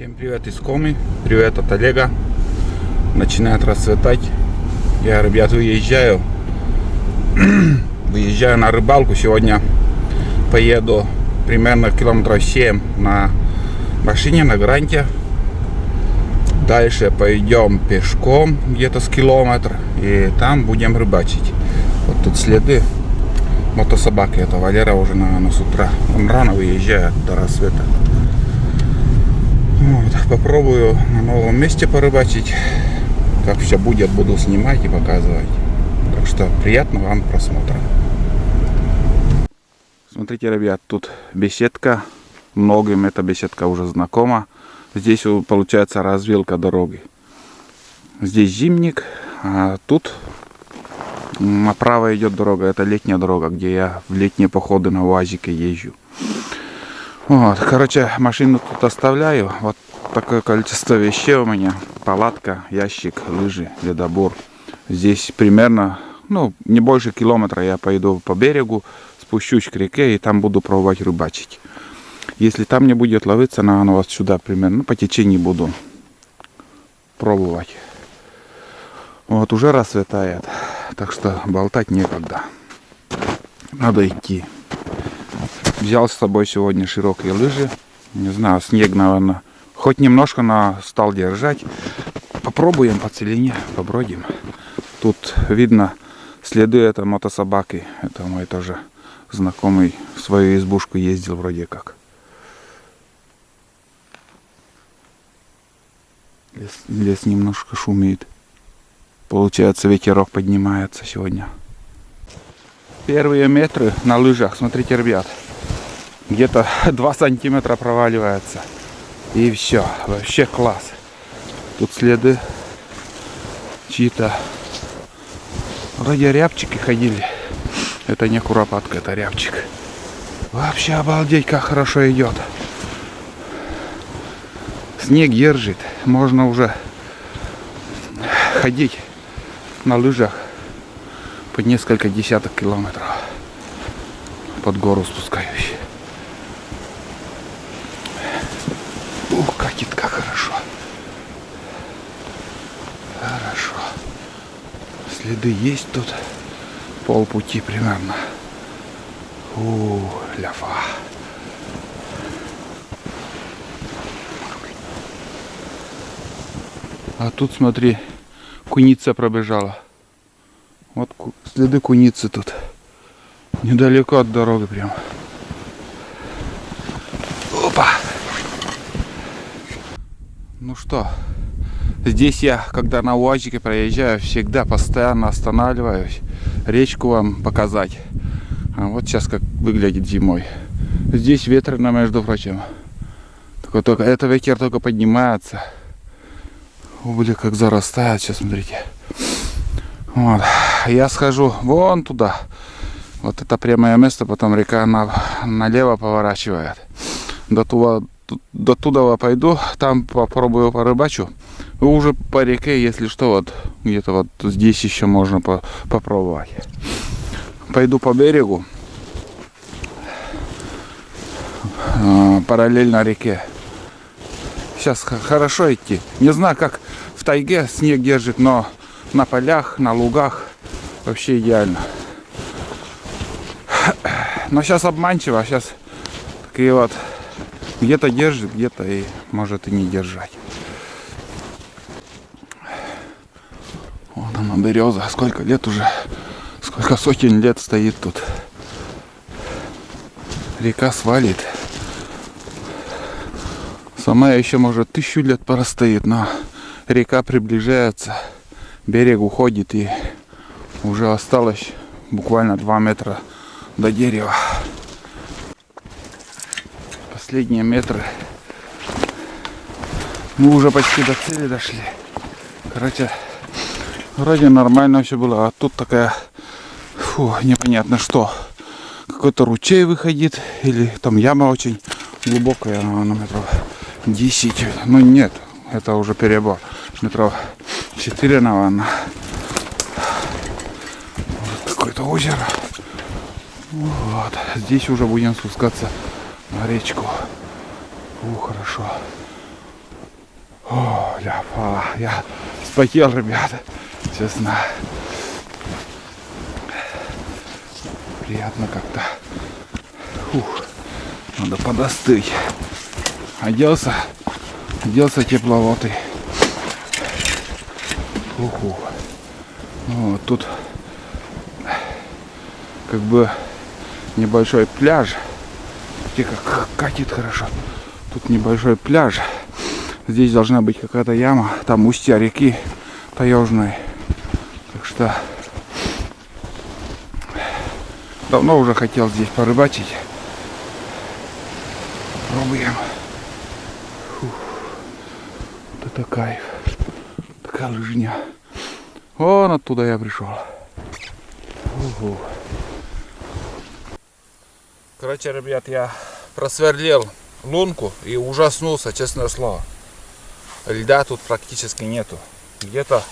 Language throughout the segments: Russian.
Всем привет из Комы, привет от Олега. Начинает расцветать. Я, ребят, выезжаю на рыбалку. Сегодня поеду примерно километров 7 на машине, на гранте. Дальше пойдем пешком где-то с километр и там будем рыбачить. Вот тут следы мотособаки. Это Валера уже с утра. Он рано выезжает до рассвета. Вот, попробую на новом месте порыбачить. Как все будет, буду снимать и показывать. Так что приятного вам просмотра. Смотрите, ребят, тут беседка. Многим эта беседка уже знакома. Здесь получается развилка дороги. Здесь зимник, а тут направо идет дорога. Это летняя дорога, где я в летние походы на УАЗике езжу. Вот, короче, машину тут оставляю. Вот такое количество вещей у меня. Палатка, ящик, лыжи, ледобор. Здесь примерно, не больше километра я пойду по берегу, спущусь к реке и там буду пробовать рыбачить. Если там не будет ловиться, наверное, вот сюда примерно, по течению буду пробовать. Вот уже рассветает, так что болтать некогда. Надо идти. Взял с собой сегодня широкие лыжи. Не знаю, снег, наверное, хоть немножко стал держать. Попробуем по целине, побродим. Тут видно следы этой мотособаки. Это мой тоже знакомый в свою избушку ездил вроде как. Лес немножко шумит. Получается, ветерок поднимается сегодня. Первые метры на лыжах, смотрите, ребят. Где-то 2 сантиметра проваливается. И все. Вообще класс. Тут следы чьи-то. Вроде рябчики ходили. Это не куропатка, это рябчик. Вообще обалдеть, как хорошо идет. Снег держит. Можно уже ходить на лыжах по несколько десяток километров. Под гору спускаюсь. Ух, катит как хорошо. Хорошо. Следы есть тут. Полпути примерно. Ляфа. А тут, смотри, куница пробежала. Вот следы куницы тут. Недалеко от дороги прям. Опа! Ну что, здесь я, когда на УАЗике проезжаю, всегда постоянно останавливаюсь. Речку вам показать. А вот сейчас как выглядит зимой. Здесь ветрено, между прочим. Только это ветер только поднимается. Угли как зарастает. Сейчас смотрите. Вот. Я схожу вон туда. Вот это прямое место, потом река налево поворачивает. До туда пойду, там попробую порыбачу. И уже по реке, если что, вот где-то вот здесь еще можно попробовать. Пойду по берегу, параллельно реке. Сейчас хорошо идти. Не знаю, как в тайге снег держит, но на полях, на лугах вообще идеально. Но сейчас обманчиво, сейчас такие вот где-то держит, где-то и может и не держать. Вот она, береза. Сколько лет уже, сколько сотен лет стоит тут. Река свалит. Сама еще, может, 1000 лет простоит, но река приближается, берег уходит и уже осталось буквально 2 метра до дерева. Последние метры. Мы уже почти до цели дошли. Короче, вроде нормально все было, а тут такая, непонятно что. Какой-то ручей выходит, или там яма очень глубокая, на метров 10. Ну нет, это уже перебор. Метров 4, наверное. Вот какое-то озеро. Вот. Здесь уже будем спускаться на речку. Хорошо. О, ляпа, я вспотел, ребята, честно. Приятно как-то. Фух, надо подостыть. Оделся тепловатый. Уху. Вот тут как бы небольшой пляж. Где как катит хорошо. Тут небольшой пляж. Здесь должна быть какая-то яма. Там устья реки Таежной. Так что давно уже хотел здесь порыбачить. Пробуем. Фух. Вот это кайф. Такая лыжня. Вон оттуда я пришел. Угу. Короче, ребят, я просверлил лунку и ужаснулся, честное слово. Льда тут практически нету. Где-то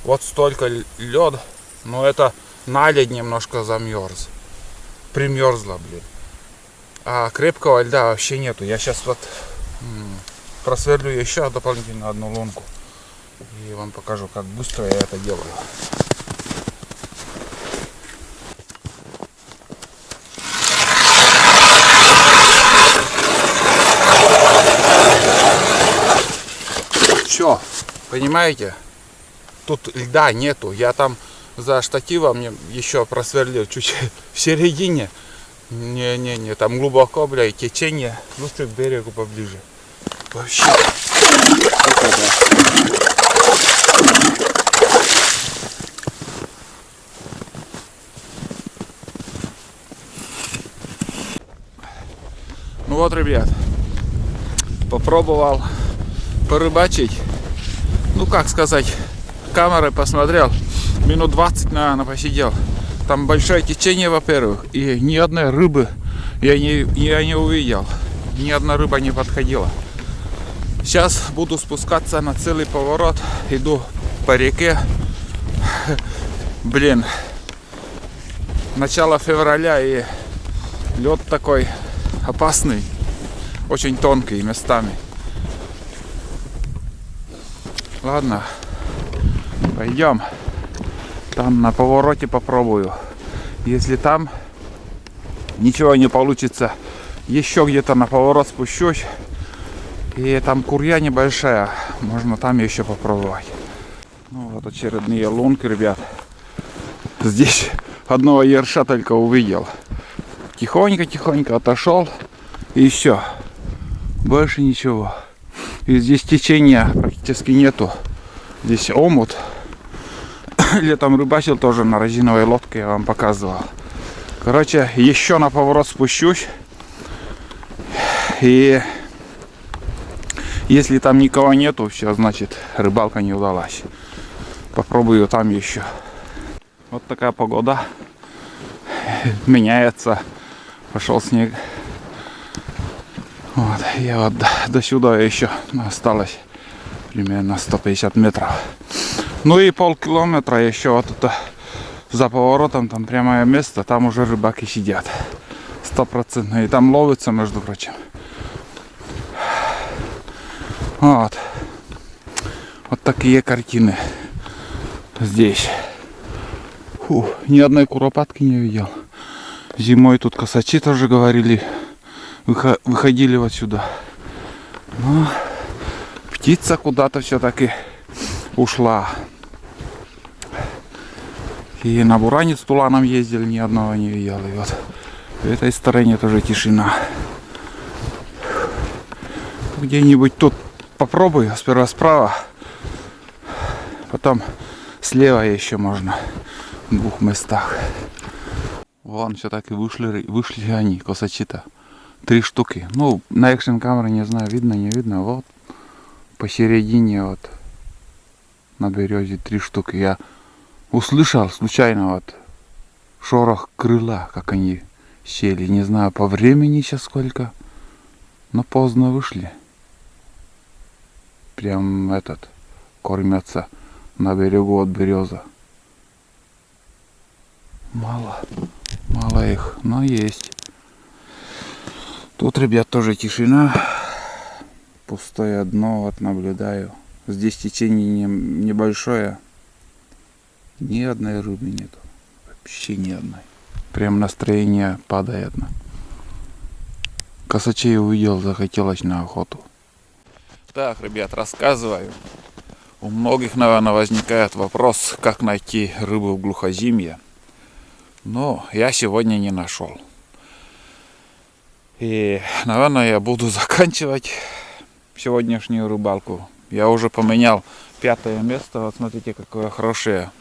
вот столько лед, но это наледь немножко замерз. Примерзло, блин. А крепкого льда вообще нету. Я сейчас вот просверлю еще дополнительно одну лунку. И вам покажу, как быстро я это делаю. Все, понимаете? Тут льда нету. Я там за штативом еще просверлил чуть в середине. Не, там глубоко, бля, и течение. Лучше к берегу поближе. Вообще. Ну вот, ребят, попробовал порыбачить. Ну, как сказать, камерой посмотрел. Минут 20, наверное, посидел. Там большое течение, во-первых, и ни одной рыбы я не увидел. Ни одна рыба не подходила. Сейчас буду спускаться на целый поворот. Иду по реке. Блин, начало февраля, и лед такой опасный, очень тонкий местами. Ладно, пойдем. Там на повороте попробую. Если там ничего не получится, еще где-то на поворот спущусь. И там курья небольшая, можно там еще попробовать. Ну вот очередные лунки, ребят. Здесь одного ерша только увидел. Тихонько отошел, и все. Больше ничего. И здесь течения практически нету. Здесь омут. Летом рыбачил тоже на резиновой лодке, я вам показывал. Короче, еще на поворот спущусь. И если там никого нету, все, значит, рыбалка не удалась. Попробую там еще. Вот такая погода. Меняется. Пошел снег. Вот, и вот до сюда еще осталось примерно 150 метров. Ну и полкилометра еще вот это за поворотом, там прямое место, там уже рыбаки сидят. 100%. И там ловится, между прочим. Вот. Вот такие картины здесь. Фу, ни одной куропатки не видел. Зимой тут косачи тоже говорили, выходили вот сюда. Но птица куда-то все-таки ушла. И на Буранец с Туланом ездили, ни одного не видел. И вот в этой стороне тоже тишина. Где-нибудь тут попробую. Сперва справа, потом слева еще можно. В двух местах. Вон все-таки вышли они, косачи-то. 3 штуки. Ну, на экшн камере не знаю, видно, не видно. Вот посередине вот на березе 3 штуки. Я услышал случайно вот шорох крыла, как они сели. Не знаю по времени сейчас сколько, но поздно вышли. Прям кормятся на берегу от береза. Мало их, но есть. Тут, ребят, тоже тишина. Пустое дно, вот наблюдаю. Здесь течение небольшое. Ни одной рыбы нету. Вообще ни одной. Прям настроение падает. Косачей увидел, захотелось на охоту. Так, ребят, рассказываю. У многих, наверное, возникает вопрос, как найти рыбу в глухозимье. Но я сегодня не нашел. И, наверное, я буду заканчивать сегодняшнюю рыбалку. Я уже поменял 5-е место. Вот смотрите, какое хорошее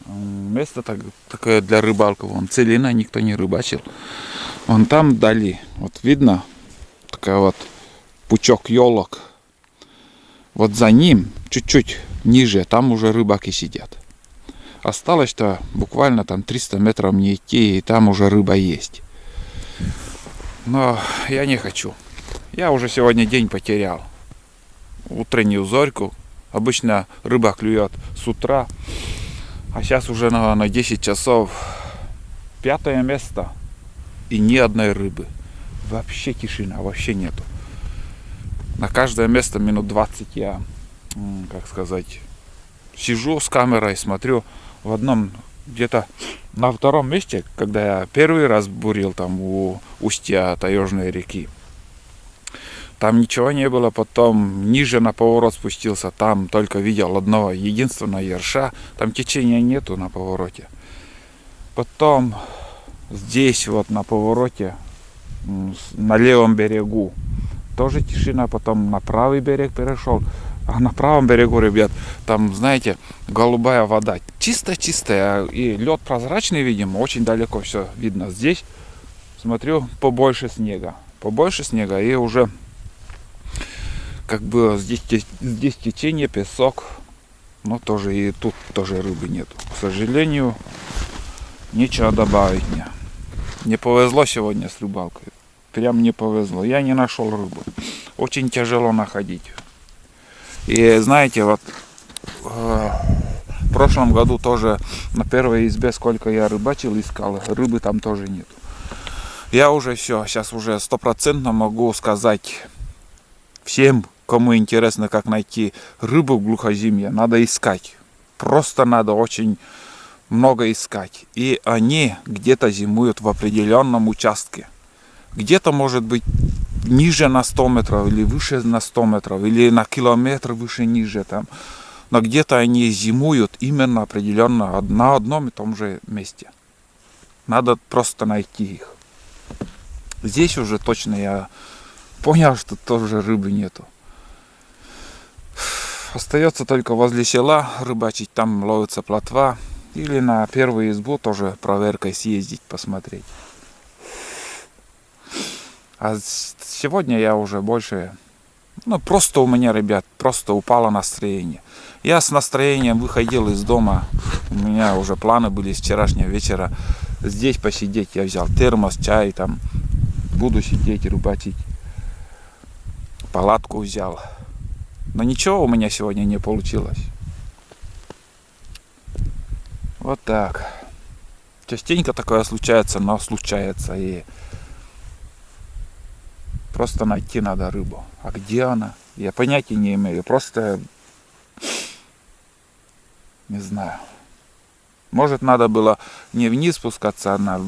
место такое для рыбалки. Вон целина, никто не рыбачил. Вон там вдали, вот видно, такая вот пучок елок. Вот за ним, чуть-чуть ниже, там уже рыбаки сидят. Осталось-то буквально там 300 метров мне идти, и там уже рыба есть. Но я не хочу. Я уже сегодня день потерял. Утреннюю зорьку. Обычно рыба клюет с утра. А сейчас уже, наверное, 10 часов. 5-е место. И ни одной рыбы. Вообще тишина, вообще нету. На каждое место минут 20 я, как сказать, сижу с камерой, смотрю. В одном, где-то на 2-м месте, когда я первый раз бурил там у устья Таежной реки, там ничего не было. Потом ниже на поворот спустился, там только видел одного единственного ерша. Там течения нету на повороте. Потом здесь вот на повороте, на левом берегу, тоже тишина. Потом на правый берег перешел. А на правом берегу, ребят, там, знаете, голубая вода. Чисто-чистая. И лед прозрачный, видимо, очень далеко все видно. Здесь, смотрю, побольше снега. Побольше снега. И уже, как бы, здесь течение, песок. Но тоже и тут тоже рыбы нету. К сожалению, нечего добавить мне. Не повезло сегодня с рыбалкой. Прям не повезло. Я не нашел рыбу. Очень тяжело находить. И знаете, вот в прошлом году тоже на первой избе, сколько я рыбачил, искал, рыбы там тоже нет. Я уже все, сейчас уже 100% могу сказать всем, кому интересно, как найти рыбу в глухозимье, надо искать. Просто надо очень много искать. И они где-то зимуют в определенном участке. Где-то, может быть, ниже на 100 метров, или выше на 100 метров, или на километр выше, ниже там. Но где-то они зимуют именно определенно на одном и том же месте. Надо просто найти их. Здесь уже точно я понял, что тоже рыбы нету. Остается только возле села рыбачить, там ловится плотва. Или на первую избу тоже проверкой съездить, посмотреть. А сегодня я уже больше, просто у меня, ребят, просто упало настроение. Я с настроением выходил из дома, у меня уже планы были с вчерашнего вечера здесь посидеть. Я взял термос, чай, там, буду сидеть, рыбачить. Палатку взял. Но ничего у меня сегодня не получилось. Вот так. Частенько такое случается, но случается. И просто найти надо рыбу. А где она? Я понятия не имею. Просто не знаю. Может, надо было не вниз спускаться, а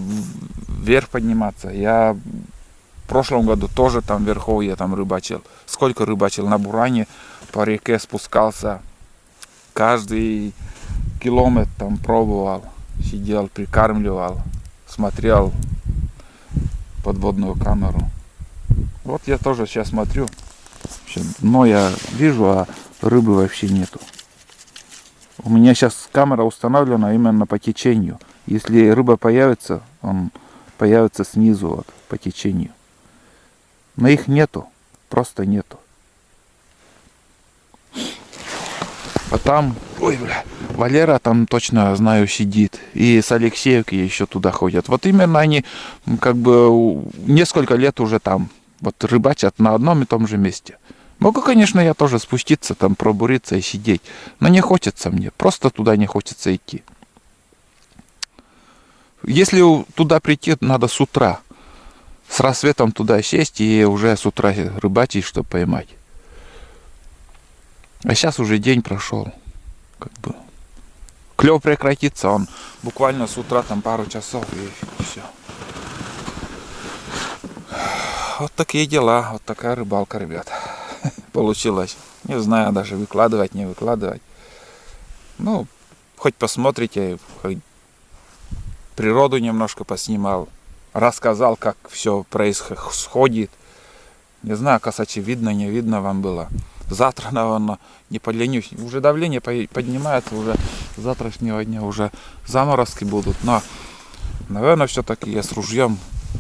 вверх подниматься. Я в прошлом году тоже там вверху я там рыбачил. Сколько рыбачил на буране, по реке спускался. Каждый километр там пробовал. Сидел, прикармливал, смотрел подводную камеру. Вот я тоже сейчас смотрю. Дно я вижу, а рыбы вообще нету. У меня сейчас камера установлена именно по течению. Если рыба появится, он появится снизу вот, по течению. Но их нету. Просто нету. А там, Валера там точно, знаю, сидит. И с Алексеевки еще туда ходят. Вот именно они как бы несколько лет уже там. Вот рыбачат на одном и том же месте. Могу, конечно, я тоже спуститься, там пробуриться и сидеть. Но не хочется мне. Просто туда не хочется идти. Если туда прийти, надо с утра. С рассветом туда сесть и уже с утра рыбачить, чтобы поймать. А сейчас уже день прошел. Как бы. Клев прекратится, он буквально с утра там пару часов и все. Вот такие дела, вот такая рыбалка, ребят. Получилось. Не знаю даже выкладывать, не выкладывать. Ну, хоть посмотрите, хоть природу немножко поснимал. Рассказал, как все происходит. Не знаю, кстати, видно, не видно вам было. Завтра, наверное, не поленюсь. Уже давление поднимается, уже с завтрашнего дня уже заморозки будут. Но, наверное, все-таки я с ружьем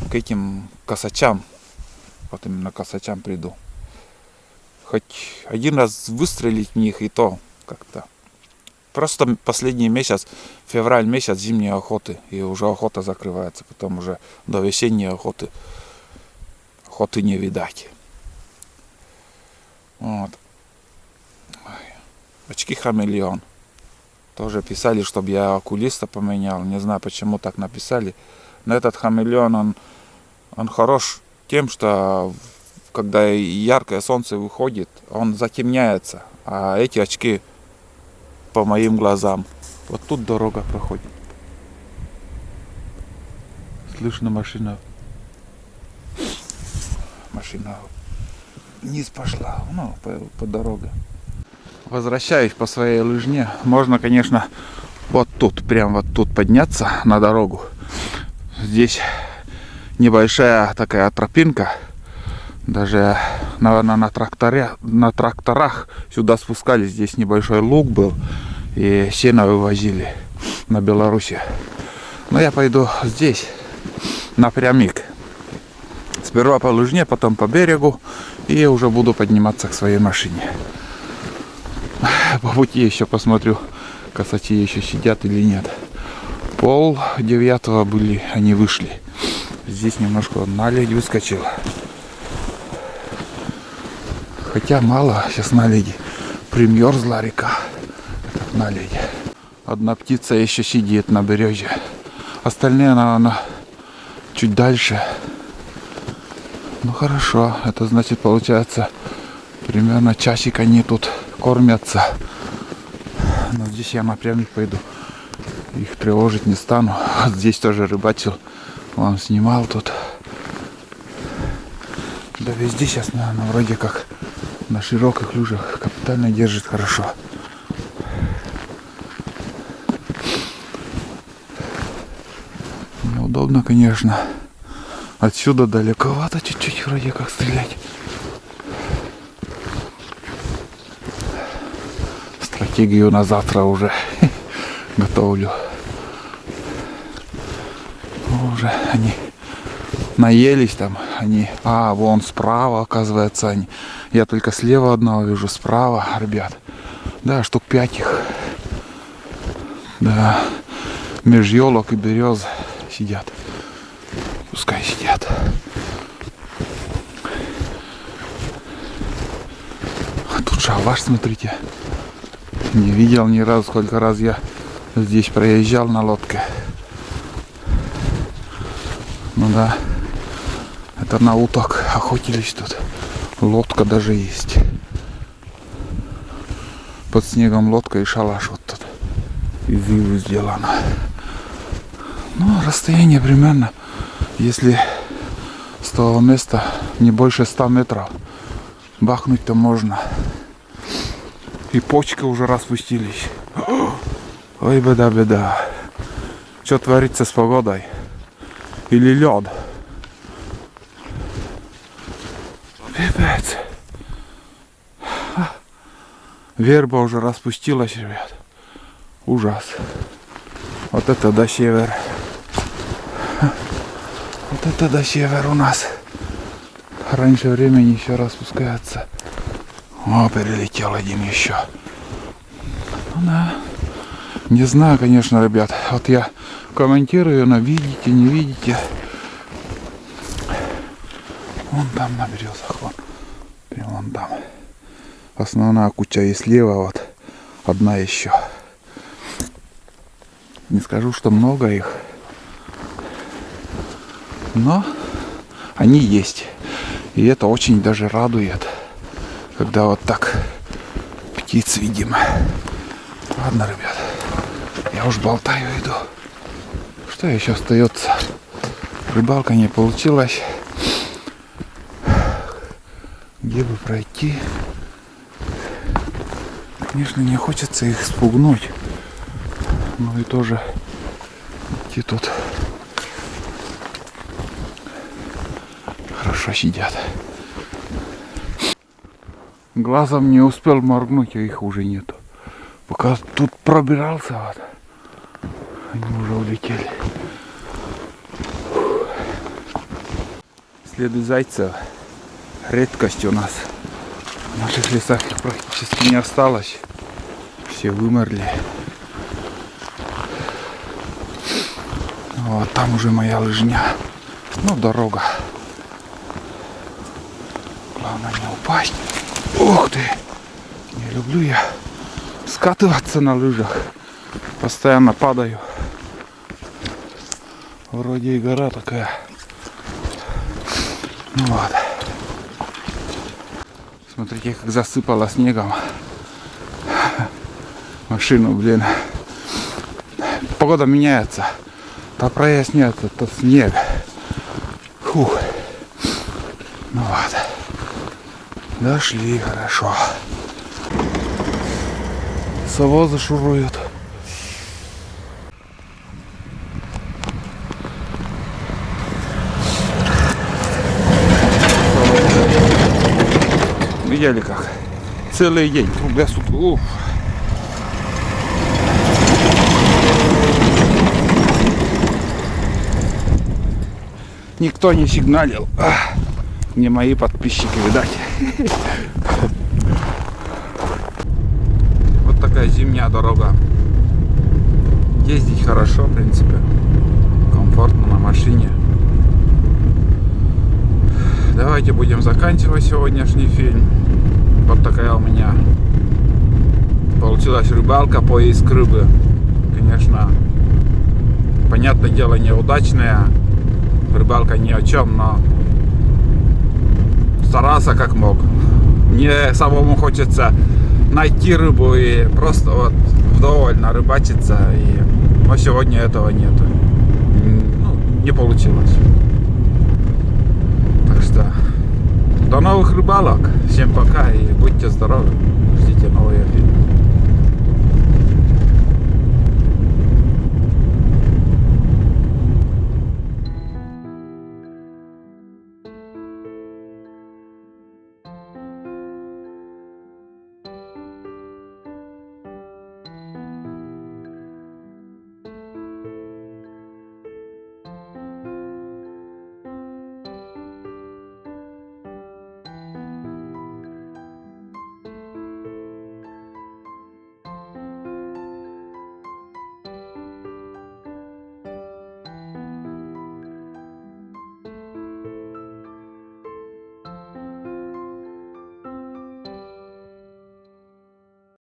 к этим косачам, вот именно косачам приду. Хоть один раз выстрелить в них, и то как-то. Просто последний месяц, февраль месяц зимней охоты, и уже охота закрывается. Потом уже до весенней охоты не видать. Вот. Очки хамелеон. Тоже писали, чтобы я окулиста поменял. Не знаю, почему так написали. Но этот хамелеон, он хорош тем, что когда яркое солнце выходит, он затемняется. А эти очки по моим глазам. Вот тут дорога проходит. Слышно машина. Машина вниз пошла, ну, по дороге. Возвращаюсь по своей лыжне. Можно, конечно, вот тут, прям вот тут подняться на дорогу. Здесь небольшая такая тропинка. Даже, наверное, на тракторах сюда спускались. Здесь небольшой луг был. И сено вывозили на Беларуси. Но я пойду здесь напрямик. Сперва по лыжне, потом по берегу. И уже буду подниматься к своей машине. По пути еще посмотрю, косачи еще сидят или нет. 8:30 были, они вышли. Здесь немножко наледь выскочил. Хотя мало сейчас наледи. Примерзла река. Наледь. Одна птица еще сидит на береге. Остальные, наверное, чуть дальше. Ну хорошо, это значит, получается, примерно часик они тут кормятся. Но здесь я напрямик пойду. Их тревожить не стану. Здесь тоже рыбачил. Вам снимал тут. Да везде сейчас, наверное, вроде как на широких лужах капитально держит хорошо. Неудобно, конечно. Отсюда далековато чуть-чуть вроде как стрелять. Стратегию на завтра уже готовлю. Уже они наелись там. Они. А, вон справа, оказывается, они. Я только слева одного вижу, справа, ребят. Да, штук 5 их. Да. Меж елок и берез сидят. Пускай сидят. А тут шалаш, смотрите. Не видел ни разу, сколько раз я здесь проезжал на лодке. Ну да. Это на уток охотились тут. Лодка даже есть. Под снегом лодка и шалаш вот тут. Из ивы сделано. Ну, расстояние примерно, если с того места не больше 100 метров, бахнуть-то можно. И почки уже распустились. Ой, беда. Что творится с погодой? Или лед? Пипец. Верба уже распустилась, ребят. Ужас. Вот это до север. Вот это до север у нас. Раньше времени еще распускается. О, перелетел один еще. Ну да. Не знаю, конечно, ребят. Вот я комментирую, но видите, не видите. Вон там на березах, вон. Прям вон там. Основная куча и слева, вот. Одна еще. Не скажу, что много их. Но они есть. И это очень даже радует. Когда вот так птиц видим. Ладно, ребят, я уж болтаю, иду. Что еще остается? Рыбалка не получилась. Где бы пройти? Конечно, не хочется их спугнуть. Но и тоже идти тут. Хорошо сидят. Глазом не успел моргнуть, а их уже нету. Пока тут пробирался, вот, они уже улетели. Следы зайцев редкость у нас. В наших лесах их практически не осталось. Все вымерли. Вот там уже моя лыжня. Ну, дорога. Главное не упасть. Ух ты! Не люблю я скатываться на лыжах. Постоянно падаю. Вроде и гора такая. Ну вот. Смотрите, как засыпало снегом. Машину, блин. Погода меняется. То проясняется, то снег. Фух. Ну вот. Дошли, хорошо. Совозы шуруют. Видели как? Целый день туда-сюда. Уф. Никто не сигналил. Не мои подписчики, видать. Вот такая зимняя дорога. Ездить хорошо, в принципе. Комфортно на машине. Давайте будем заканчивать сегодняшний фильм. Вот такая у меня получилась рыбалка, поиск рыбы. Конечно, понятное дело, неудачная. Рыбалка ни о чем, но старался как мог. Мне самому хочется найти рыбу и просто вот вдоволь нарыбачиться. Но сегодня этого нету. Ну, не получилось. Так что до новых рыбалок. Всем пока и будьте здоровы. Ждите новые фильмы.